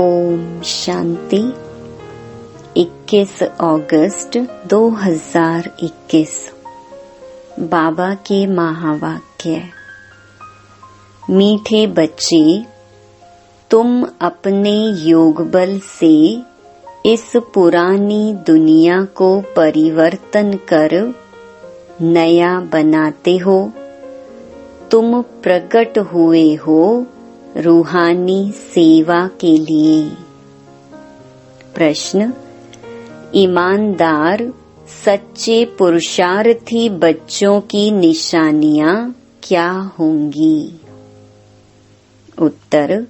ओम शांति। 21 अगस्त 2021 बाबा के महावाक्य। मीठे बच्चे, तुम अपने योग बल से इस पुरानी दुनिया को परिवर्तन कर नया बनाते हो। तुम प्रकट हुए हो रूहानी सेवा के लिए। प्रश्न: ईमानदार सच्चे पुरुषार्थी बच्चों की निशानियां क्या होंगी? उत्तर: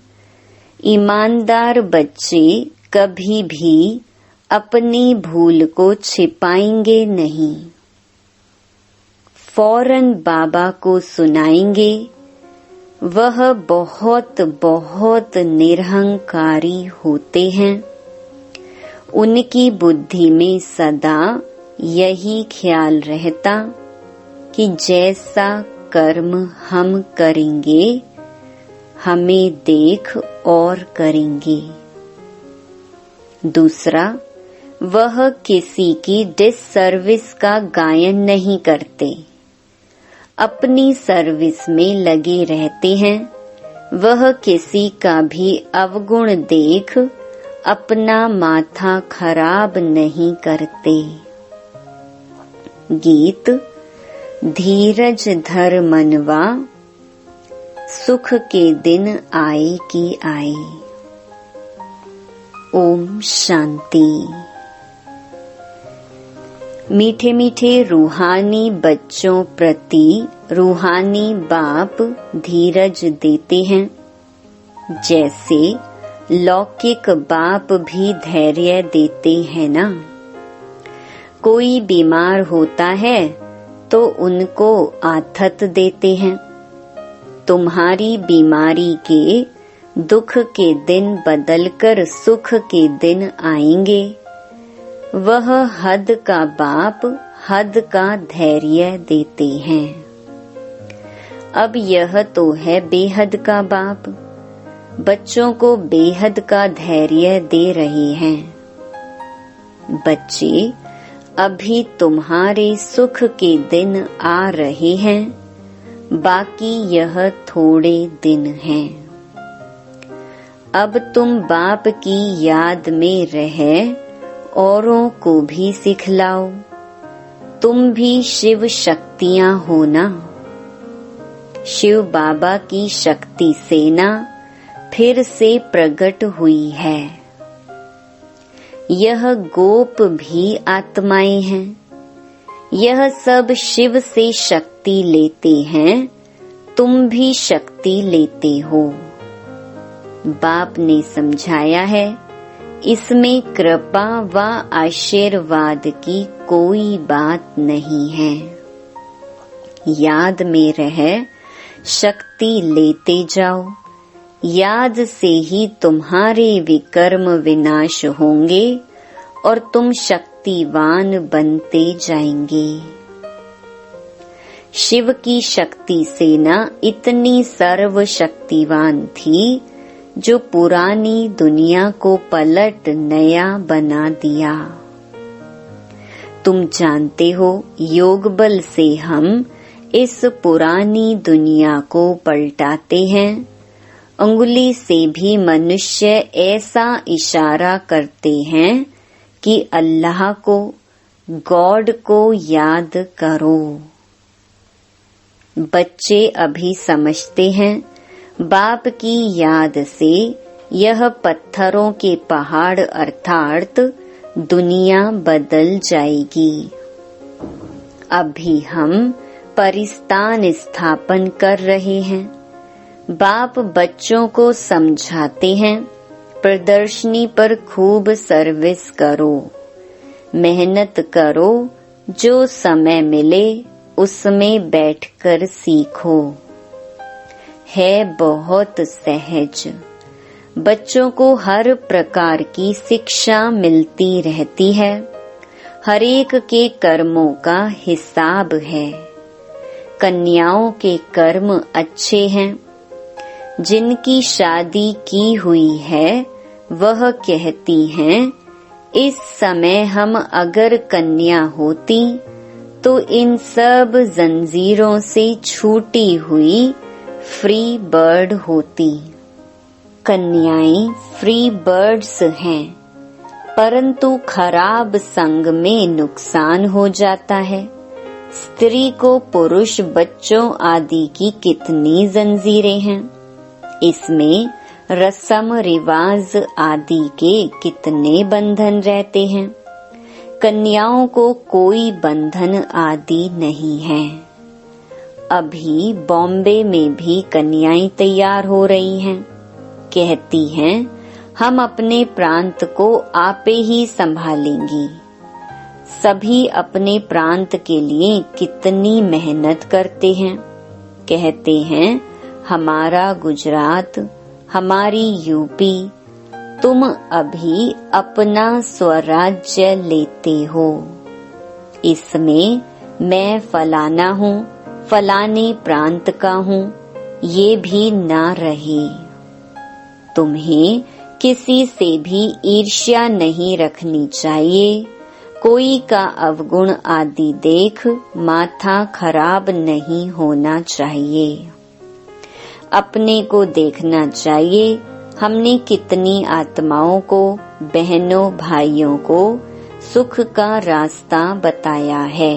ईमानदार बच्चे कभी भी अपनी भूल को छिपाएंगे नहीं। फौरन बाबा को सुनाएंगे। वह बहुत बहुत निरहंकारी होते हैं। उनकी बुद्धि में सदा यही ख्याल रहता कि जैसा कर्म हम करेंगे हमें देख और करेंगे। दूसरा, वह किसी की डिससर्विस का गायन नहीं करते, अपनी सर्विस में लगे रहते हैं। वह किसी का भी अवगुण देख अपना माथा खराब नहीं करते। गीत: धीरज धर मनवा, सुख के दिन आए कि आए। ओम शांति। मीठे मीठे रूहानी बच्चों प्रति रूहानी बाप धीरज देते हैं। जैसे लौकिक बाप भी धैर्य देते हैं ना। कोई बीमार होता है तो उनको आथत देते हैं। तुम्हारी बीमारी के दुख के दिन बदलकर सुख के दिन आएंगे। वह हद का बाप हद का धैर्य देते हैं। अब यह तो है बेहद का बाप, बच्चों को बेहद का धैर्य दे रहे हैं। बच्चे, अभी तुम्हारे सुख के दिन आ रहे हैं, बाकी यह थोड़े दिन हैं। अब तुम बाप की याद में रह औरों को भी सिखलाओ। तुम भी शिव शक्तियां हो ना। शिव बाबा की शक्ति सेना फिर से प्रकट हुई है। यह गोप भी आत्माएं हैं। यह सब शिव से शक्ति लेते हैं। तुम भी शक्ति लेते हो। बाप ने समझाया है, इसमें कृपा व आशीर्वाद की कोई बात नहीं है। याद में रह शक्ति लेते जाओ। याद से ही तुम्हारे विकर्म विनाश होंगे और तुम शक्तिवान बनते जाएंगे। शिव की शक्ति सेना इतनी सर्वशक्तिवान थी जो पुरानी दुनिया को पलट नया बना दिया। तुम जानते हो, योग बल से हम इस पुरानी दुनिया को पलटाते हैं। अंगुली से भी मनुष्य ऐसा इशारा करते हैं कि अल्लाह को, गॉड को याद करो। बच्चे अभी समझते हैं, बाप की याद से यह पत्थरों के पहाड़ अर्थात दुनिया बदल जाएगी। अभी हम परिस्तान स्थापन कर रहे हैं। बाप बच्चों को समझाते हैं, प्रदर्शनी पर खूब सर्विस करो, मेहनत करो, जो समय मिले उसमें बैठकर सीखो। है बहुत सहज। बच्चों को हर प्रकार की शिक्षा मिलती रहती है। हर एक के कर्मों का हिसाब है। कन्याओं के कर्म अच्छे हैं। जिनकी शादी की हुई है वह कहती हैं, इस समय हम अगर कन्या होती तो इन सब जंजीरों से छूटी हुई फ्री बर्ड होती। कन्याएं फ्री बर्ड्स हैं, परंतु खराब संग में नुकसान हो जाता है। स्त्री को पुरुष बच्चों आदि की कितनी जंजीरें हैं, इसमें रस्म रिवाज आदि के कितने बंधन रहते हैं। कन्याओं को कोई बंधन आदि नहीं है। अभी बॉम्बे में भी कन्याएं तैयार हो रही हैं। कहती हैं, हम अपने प्रांत को आपे ही संभालेंगी। सभी अपने प्रांत के लिए कितनी मेहनत करते हैं। कहते हैं, हमारा गुजरात, हमारी यूपी, तुम अभी अपना स्वराज्य लेते हो। इसमें मैं फलाना हूँ, फलाने प्रांत का हूँ, ये भी ना रहे। तुम्हें किसी से भी ईर्ष्या नहीं रखनी चाहिए। कोई का अवगुण आदि देख माथा खराब नहीं होना चाहिए। अपने को देखना चाहिए, हमने कितनी आत्माओं को, बहनों भाइयों को सुख का रास्ता बताया है।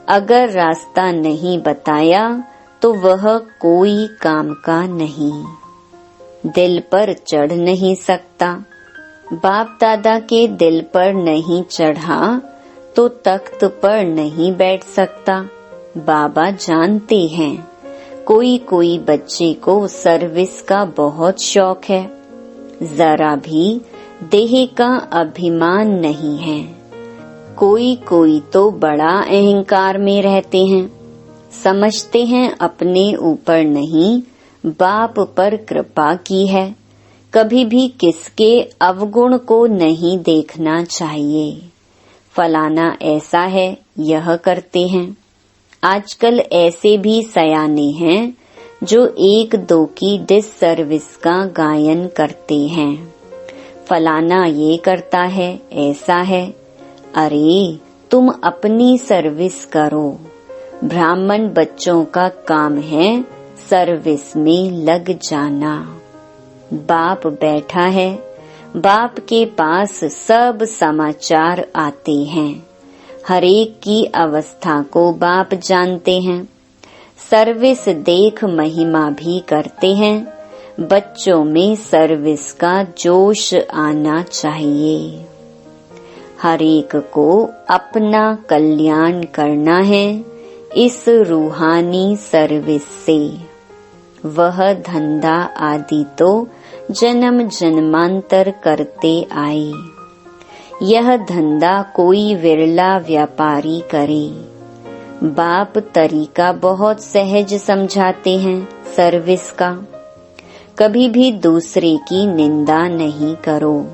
अगर रास्ता नहीं बताया तो वह कोई काम का नहीं। दिल पर चढ़ नहीं सकता। बाप दादा के दिल पर नहीं चढ़ा तो तख्त पर नहीं बैठ सकता। बाबा जानते हैं, कोई कोई बच्चे को सर्विस का बहुत शौक है, जरा भी देह का अभिमान नहीं है। कोई कोई तो बड़ा अहंकार में रहते हैं, समझते हैं अपने ऊपर नहीं बाप पर कृपा की है। कभी भी किसके अवगुण को नहीं देखना चाहिए। फलाना ऐसा है, यह करते हैं। आजकल ऐसे भी सयाने हैं जो एक दो की डिससर्विस का गायन करते हैं। फलाना ये करता है, ऐसा है। अरे तुम अपनी सर्विस करो। ब्राह्मण बच्चों का काम है सर्विस में लग जाना। बाप बैठा है, बाप के पास सब समाचार आते हैं। हरेक की अवस्था को बाप जानते हैं। सर्विस देख महिमा भी करते हैं। बच्चों में सर्विस का जोश आना चाहिए। हरेक को अपना कल्याण करना है इस रूहानी सर्विस से। वह धंधा आदि तो जन्म जन्मांतर करते आए। यह धंधा कोई विरला व्यापारी करे। बाप तरीका बहुत सहज समझाते हैं सर्विस का। कभी भी दूसरे की निंदा नहीं करो,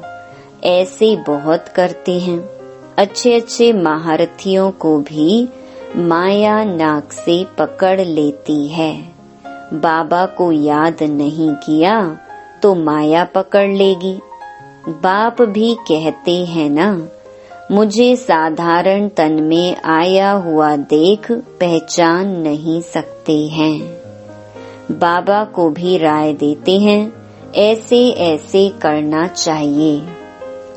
ऐसे बहुत करते हैं। अच्छे अच्छे महारथियों को भी माया नाक से पकड़ लेती है। बाबा को याद नहीं किया तो माया पकड़ लेगी। बाप भी कहते हैं ना, मुझे साधारण तन में आया हुआ देख पहचान नहीं सकते हैं। बाबा को भी राय देते हैं, ऐसे ऐसे करना चाहिए।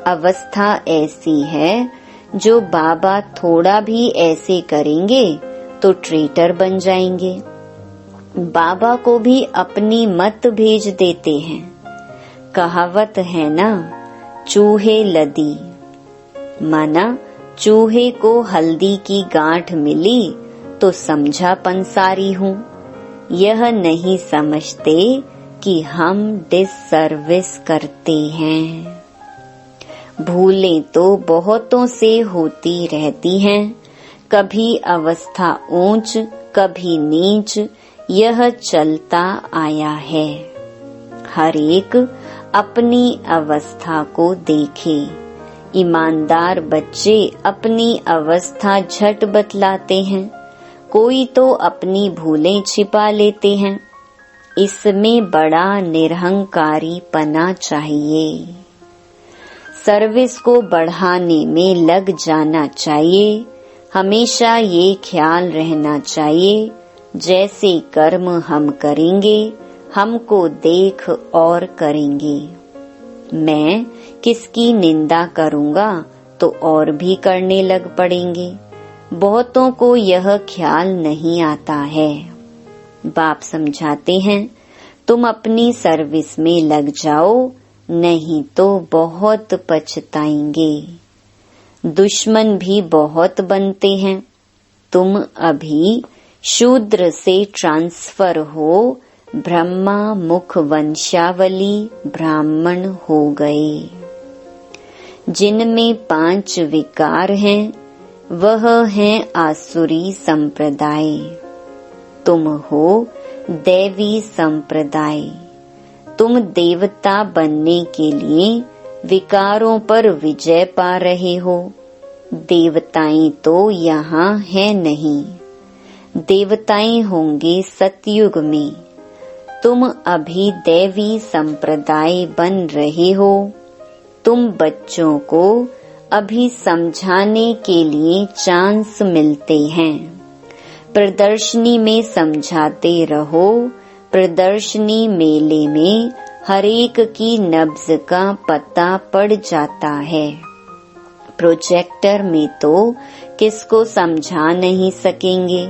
अवस्था ऐसी है जो बाबा थोड़ा भी ऐसे करेंगे तो ट्रेटर बन जाएंगे। बाबा को भी अपनी मत भेज देते हैं। कहावत है ना, चूहे लदी। माना चूहे को हल्दी की गांठ मिली तो समझा पंसारी हूँ। यह नहीं समझते कि हम डिससर्विस करते हैं। भूलें तो बहुतों से होती रहती हैं। कभी अवस्था ऊंच, कभी नीच, यह चलता आया है। हर एक अपनी अवस्था को देखे। ईमानदार बच्चे अपनी अवस्था झट बतलाते हैं। कोई तो अपनी भूलें छिपा लेते हैं। इसमें बड़ा निरहंकारी पना चाहिए। सर्विस को बढ़ाने में लग जाना चाहिए। हमेशा ये ख्याल रहना चाहिए, जैसे कर्म हम करेंगे हमको देख और करेंगे। मैं किसकी निंदा करूँगा तो और भी करने लग पड़ेंगे। बहुतों को यह ख्याल नहीं आता है। बाप समझाते हैं, तुम अपनी सर्विस में लग जाओ, नहीं तो बहुत पछताएंगे। दुश्मन भी बहुत बनते हैं। तुम अभी शूद्र से ट्रांसफर हो ब्रह्मा मुख वंशावली ब्राह्मण हो गए। जिनमें 5 विकार हैं वह है आसुरी संप्रदाय। तुम हो दैवी संप्रदाय। तुम देवता बनने के लिए विकारों पर विजय पा रहे हो। देवताएं तो यहाँ है नहीं, देवताएं होंगे सतयुग में। तुम अभी दैवी संप्रदाय बन रहे हो। तुम बच्चों को अभी समझाने के लिए चांस मिलते हैं। प्रदर्शनी में समझाते रहो। प्रदर्शनी मेले में हरेक की नब्ज का पता पड़ जाता है। प्रोजेक्टर में तो किसको समझा नहीं सकेंगे,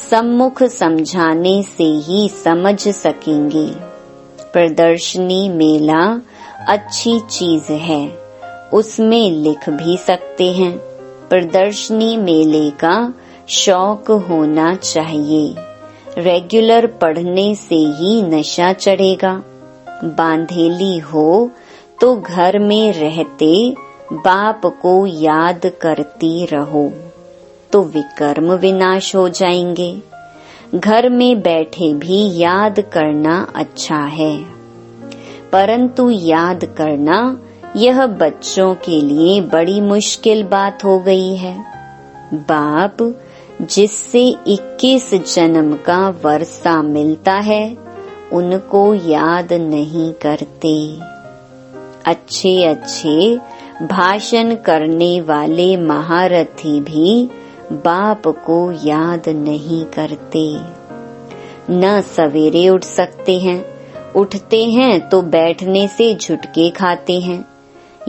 सम्मुख समझाने से ही समझ सकेंगे। प्रदर्शनी मेला अच्छी चीज है, उसमें लिख भी सकते हैं। प्रदर्शनी मेले का शौक होना चाहिए। रेगुलर पढ़ने से ही नशा चढ़ेगा। बांधेली हो तो घर में रहते बाप को याद करती रहो तो विकर्म विनाश हो जाएंगे। घर में बैठे भी याद करना अच्छा है, परंतु याद करना यह बच्चों के लिए बड़ी मुश्किल बात हो गई है। बाप जिससे 21 जन्म का वर्षा मिलता है उनको याद नहीं करते। अच्छे अच्छे भाषण करने वाले महारथी भी बाप को याद नहीं करते। न सवेरे उठ सकते हैं, उठते हैं तो बैठने से झुटके खाते हैं।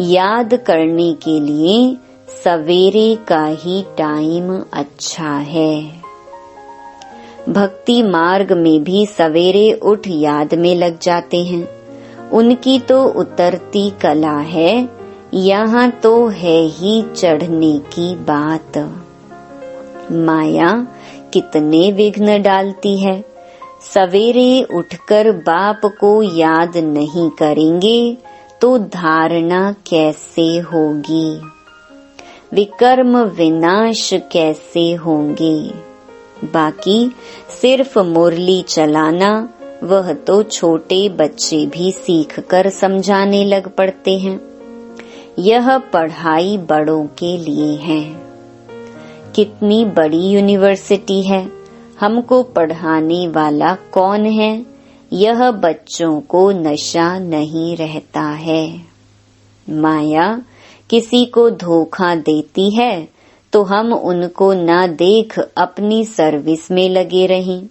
याद करने के लिए सवेरे का ही टाइम अच्छा है। भक्ति मार्ग में भी सवेरे उठ याद में लग जाते हैं। उनकी तो उतरती कला है, यहाँ तो है ही चढ़ने की बात। माया कितने विघ्न डालती है। सवेरे उठकर बाप को याद नहीं करेंगे तो धारणा कैसे होगी, विकर्म विनाश कैसे होंगे। बाकी सिर्फ मुरली चलाना वह तो छोटे बच्चे भी सीख कर समझाने लग पड़ते हैं। यह पढ़ाई बड़ों के लिए है। कितनी बड़ी यूनिवर्सिटी है, हमको पढ़ाने वाला कौन है, यह बच्चों को नशा नहीं रहता है। माया किसी को धोखा देती है तो हम उनको न देख अपनी सर्विस में लगे रहें।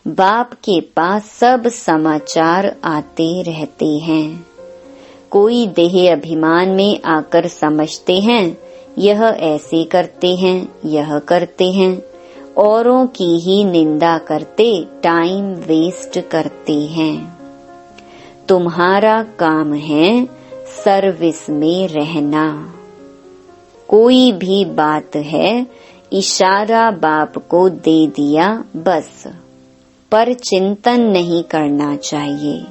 बाप के पास सब समाचार आते रहते हैं। कोई देह अभिमान में आकर समझते हैं यह ऐसे करते हैं, यह करते हैं, औरों की ही निंदा करते टाइम वेस्ट करते हैं। तुम्हारा काम है सर्विस में रहना। कोई भी बात है इशारा बाप को दे दिया बस, पर चिंतन नहीं करना चाहिए।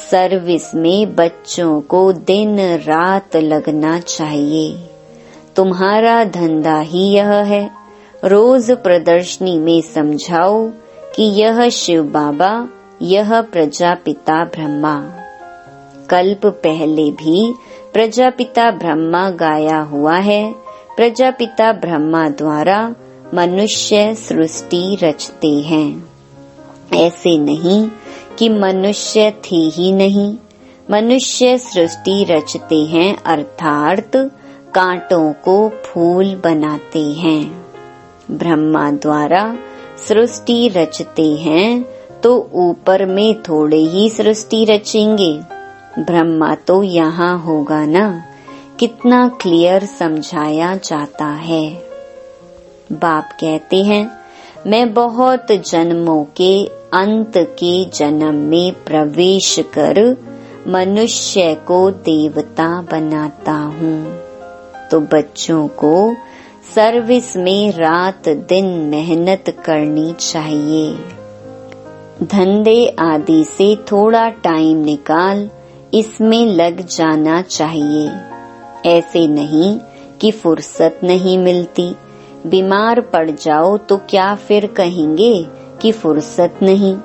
सर्विस में बच्चों को दिन रात लगना चाहिए। तुम्हारा धंधा ही यह है। रोज प्रदर्शनी में समझाओ कि यह शिव बाबा, यह प्रजापिता ब्रह्मा। कल्प पहले भी प्रजापिता ब्रह्मा गाया हुआ है। प्रजापिता ब्रह्मा द्वारा मनुष्य सृष्टि रचते हैं। ऐसे नहीं कि मनुष्य थे ही नहीं, मनुष्य सृष्टि रचते हैं अर्थात कांटों को फूल बनाते हैं। ब्रह्मा द्वारा सृष्टि रचते हैं तो ऊपर में थोड़े ही सृष्टि रचेंगे, ब्रह्मा तो यहाँ होगा ना। कितना क्लियर समझाया जाता है। बाप कहते हैं मैं बहुत जन्मों के अंत के जन्म में प्रवेश कर मनुष्य को देवता बनाता हूँ। तो बच्चों को सर्विस में रात दिन मेहनत करनी चाहिए। धंधे आदि से थोड़ा टाइम निकाल इसमें लग जाना चाहिए। ऐसे नहीं कि फुर्सत नहीं मिलती, बीमार पड़ जाओ तो क्या फिर कहेंगे कि फुर्सत नहीं।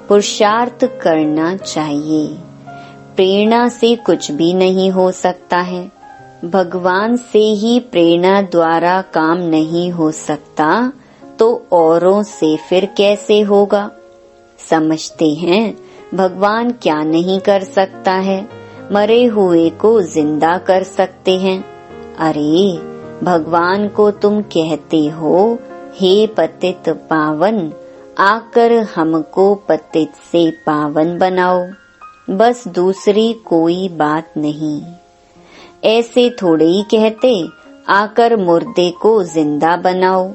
पुरुषार्थ करना चाहिए। प्रेरणा से कुछ भी नहीं हो सकता है। भगवान से ही प्रेरणा द्वारा काम नहीं हो सकता तो औरों से फिर कैसे होगा। समझते हैं भगवान क्या नहीं कर सकता है, मरे हुए को जिंदा कर सकते हैं। अरे भगवान को तुम कहते हो हे पतित पावन, आकर हमको पतित से पावन बनाओ, बस दूसरी कोई बात नहीं। ऐसे थोड़े ही कहते आकर मुर्दे को जिंदा बनाओ,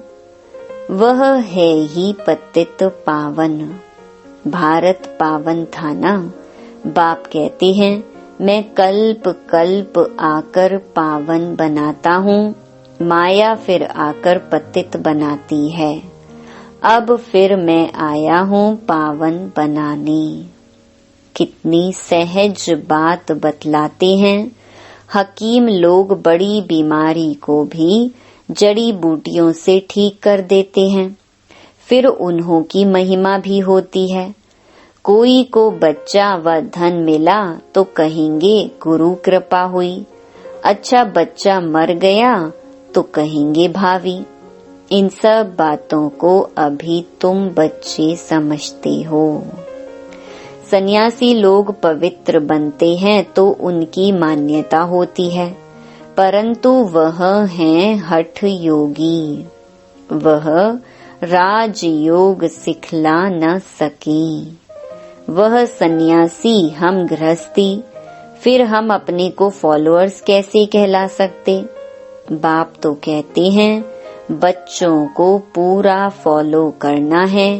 वह है ही पतित पावन। भारत पावन था ना। बाप कहते हैं मैं कल्प कल्प आकर पावन बनाता हूँ, माया फिर आकर पतित बनाती है। अब फिर मैं आया हूँ पावन बनाने। कितनी सहज बात बतलाते हैं। हकीम लोग बड़ी बीमारी को भी जड़ी बूटियों से ठीक कर देते हैं, फिर उन्हों की महिमा भी होती है। कोई को बच्चा व धन मिला तो कहेंगे गुरु कृपा हुई, अच्छा बच्चा मर गया तो कहेंगे भावी। इन सब बातों को अभी तुम बच्चे समझते हो। सन्यासी लोग पवित्र बनते हैं तो उनकी मान्यता होती है, परंतु वह हैं हठ योगी। वह राजयोग सिखला न सके। वह सन्यासी, हम गृहस्थी, फिर हम अपने को फॉलोअर्स कैसे कहला सकते। बाप तो कहते हैं बच्चों को पूरा फॉलो करना है।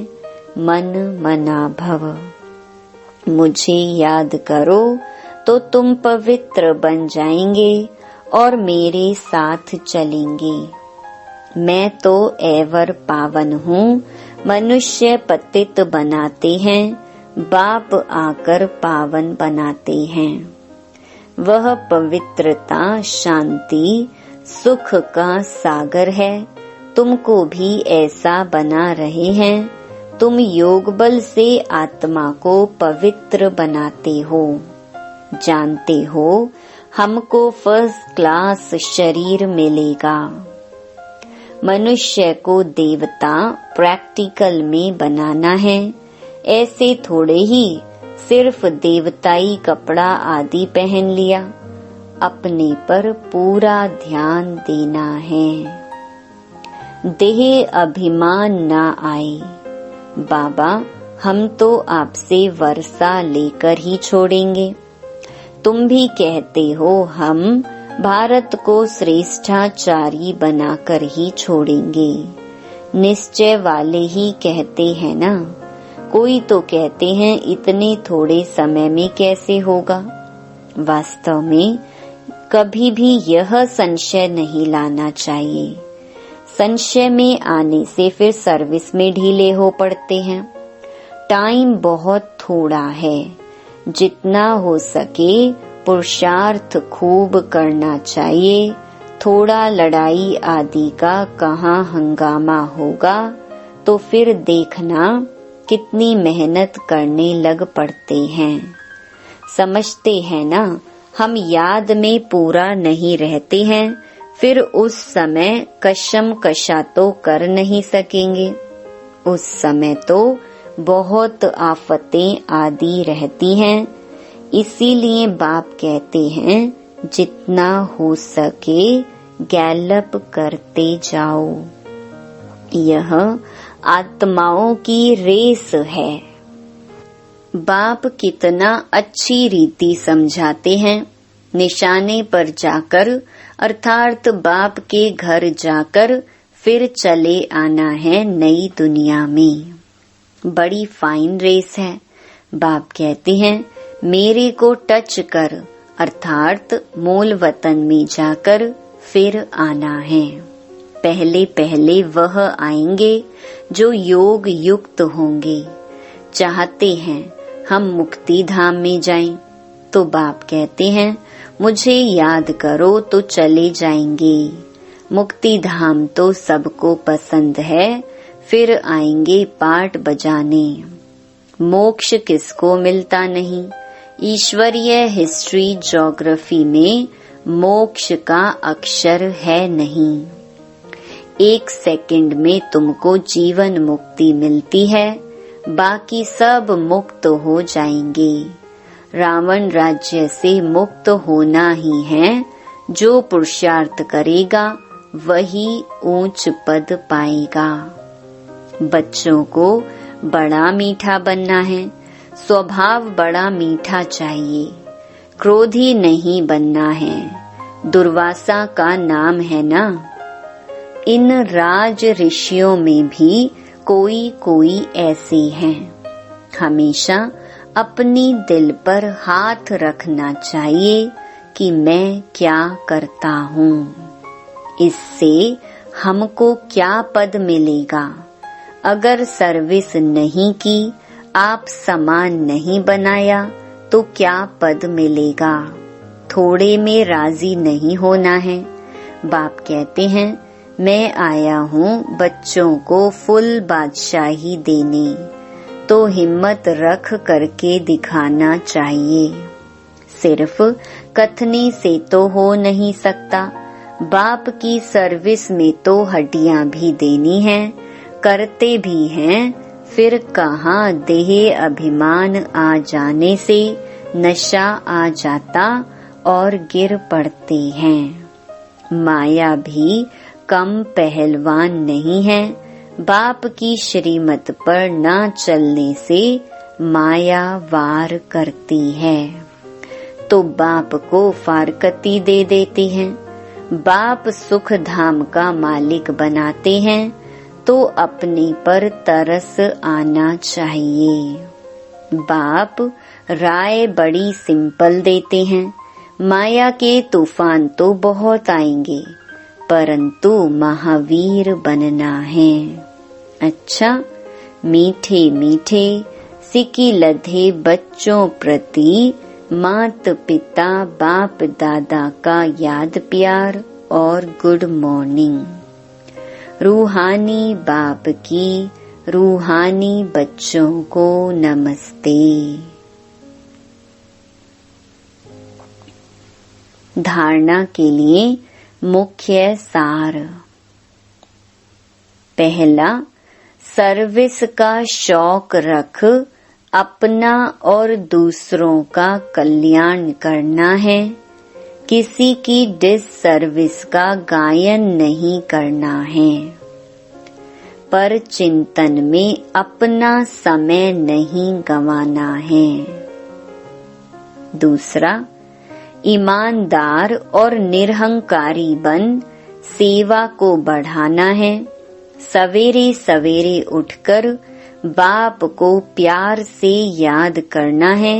मन मना भव, मुझे याद करो तो तुम पवित्र बन जाएंगे और मेरे साथ चलेंगे। मैं तो एवर पावन हूँ, मनुष्य पतित बनाते हैं, बाप आकर पावन बनाते हैं। वह पवित्रता शांति सुख का सागर है। तुमको भी ऐसा बना रहे हैं। तुम योग बल से आत्मा को पवित्र बनाते हो। जानते हो हमको फर्स्ट क्लास शरीर मिलेगा। मनुष्य को देवता प्रैक्टिकल में बनाना है। ऐसे थोड़े ही सिर्फ देवताई कपड़ा आदि पहन लिया, अपने पर पूरा ध्यान देना है। देह अभिमान ना आए। बाबा हम तो आपसे वर्षा लेकर ही छोड़ेंगे। तुम भी कहते हो हम भारत को श्रेष्ठाचारी बनाकर ही छोड़ेंगे। निश्चय वाले ही कहते हैं ना। कोई तो कहते हैं इतने थोड़े समय में कैसे होगा। वास्तव में कभी भी यह संशय नहीं लाना चाहिए। संशय में आने से फिर सर्विस में ढीले हो पड़ते हैं। टाइम बहुत थोड़ा है। जितना हो सके पुरुषार्थ खूब करना चाहिए। थोड़ा लड़ाई आदि का कहाँ हंगामा होगा तो फिर देखना कितनी मेहनत करने लग पड़ते हैं। समझते हैं ना, हम याद में पूरा नहीं रहते हैं, फिर उस समय कशम कशा तो कर नहीं सकेंगे। उस समय तो बहुत आफतें आदि रहती हैं। इसीलिए बाप कहते हैं जितना हो सके गैलप करते जाओ। यह आत्माओं की रेस है। बाप कितना अच्छी रीति समझाते हैं। निशाने पर जाकर अर्थात बाप के घर जाकर फिर चले आना है नई दुनिया में। बड़ी फाइन रेस है। बाप कहते हैं मेरे को टच कर अर्थात मूल वतन में जाकर फिर आना है। पहले पहले वह आएंगे जो योग युक्त होंगे। चाहते हैं हम मुक्ति धाम में जाएं, तो बाप कहते हैं मुझे याद करो तो चले जाएंगे। मुक्ति धाम तो सबको पसंद है, फिर आएंगे पाठ बजाने। मोक्ष किसको मिलता नहीं। ईश्वरीय हिस्ट्री ज्योग्राफी में मोक्ष का अक्षर है नहीं। 1 सेकंड में तुमको जीवन मुक्ति मिलती है, बाकी सब मुक्त हो जाएंगे। रावण राज्य से मुक्त होना ही है। जो पुरुषार्थ करेगा वही ऊंच पद पाएगा। बच्चों को बड़ा मीठा बनना है। स्वभाव बड़ा मीठा चाहिए। क्रोधी नहीं बनना है। दुर्वासा का नाम है ना। इन राज ऋषियों में भी कोई कोई ऐसे हैं। हमेशा अपनी दिल पर हाथ रखना चाहिए कि मैं क्या करता हूँ, इससे हमको क्या पद मिलेगा। अगर सर्विस नहीं की, आप सामान नहीं बनाया तो क्या पद मिलेगा। थोड़े में राजी नहीं होना है। बाप कहते हैं मैं आया हूँ बच्चों को फुल बादशाही देने, तो हिम्मत रख करके दिखाना चाहिए। सिर्फ कथनी से तो हो नहीं सकता। बाप की सर्विस में तो हड्डियां भी देनी है। करते भी हैं, फिर कहाँ देह अभिमान आ जाने से नशा आ जाता और गिर पड़ते हैं। माया भी कम पहलवान नहीं है। बाप की श्रीमत पर ना चलने से माया वार करती है, तो बाप को फारकती दे देते हैं। बाप सुख धाम का मालिक बनाते हैं, तो अपने पर तरस आना चाहिए। बाप राय बड़ी सिंपल देते हैं। माया के तूफान तो बहुत आएंगे, परंतु महावीर बनना है। अच्छा, मीठे मीठे सिकी लधे बच्चों प्रति मात पिता बाप दादा का याद प्यार और गुड मॉर्निंग। रूहानी बाप की रूहानी बच्चों को नमस्ते। धारणा के लिए मुख्य सार। पहला, सर्विस का शौक रख अपना और दूसरों का कल्याण करना है। किसी की डिस सर्विस का गायन नहीं करना है, पर चिंतन में अपना समय नहीं गंवाना है। दूसरा, ईमानदार और निरहंकारी बन सेवा को बढ़ाना है। सवेरे सवेरे उठकर बाप को प्यार से याद करना है।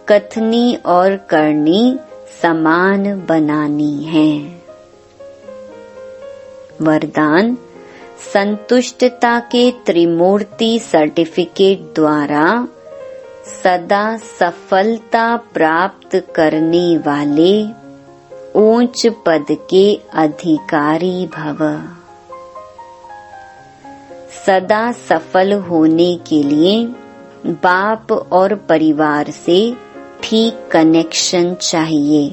कथनी और करनी समान बनानी है। वरदान, संतुष्टता के त्रिमूर्ति सर्टिफिकेट द्वारा सदा सफलता प्राप्त करने वाले ऊंच पद के अधिकारी भव। सदा सफल होने के लिए बाप और परिवार से ठीक कनेक्शन चाहिए।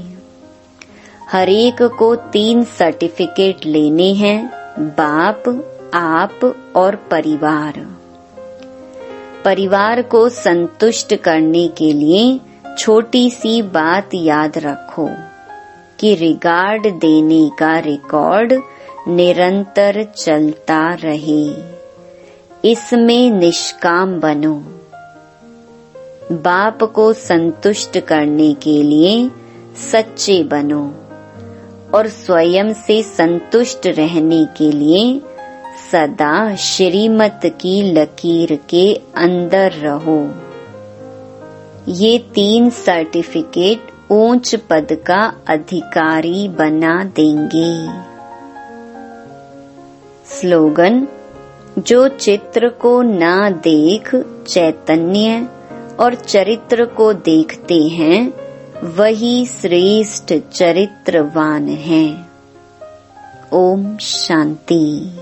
हरेक को 3 सर्टिफिकेट लेने हैं, बाप, आप और परिवार। परिवार को संतुष्ट करने के लिए छोटी सी बात याद रखो कि रिगार्ड देने का रिकॉर्ड निरंतर चलता रहे। इसमें निष्काम बनो। बाप को संतुष्ट करने के लिए सच्चे बनो और स्वयं से संतुष्ट रहने के लिए सदा श्रीमत की लकीर के अंदर रहो। ये 3 सर्टिफिकेट ऊंच पद का अधिकारी बना देंगे। स्लोगन: जो चित्र को ना देख चैतन्य और चरित्र को देखते हैं, वही श्रेष्ठ चरित्रवान हैं। ओम शांति।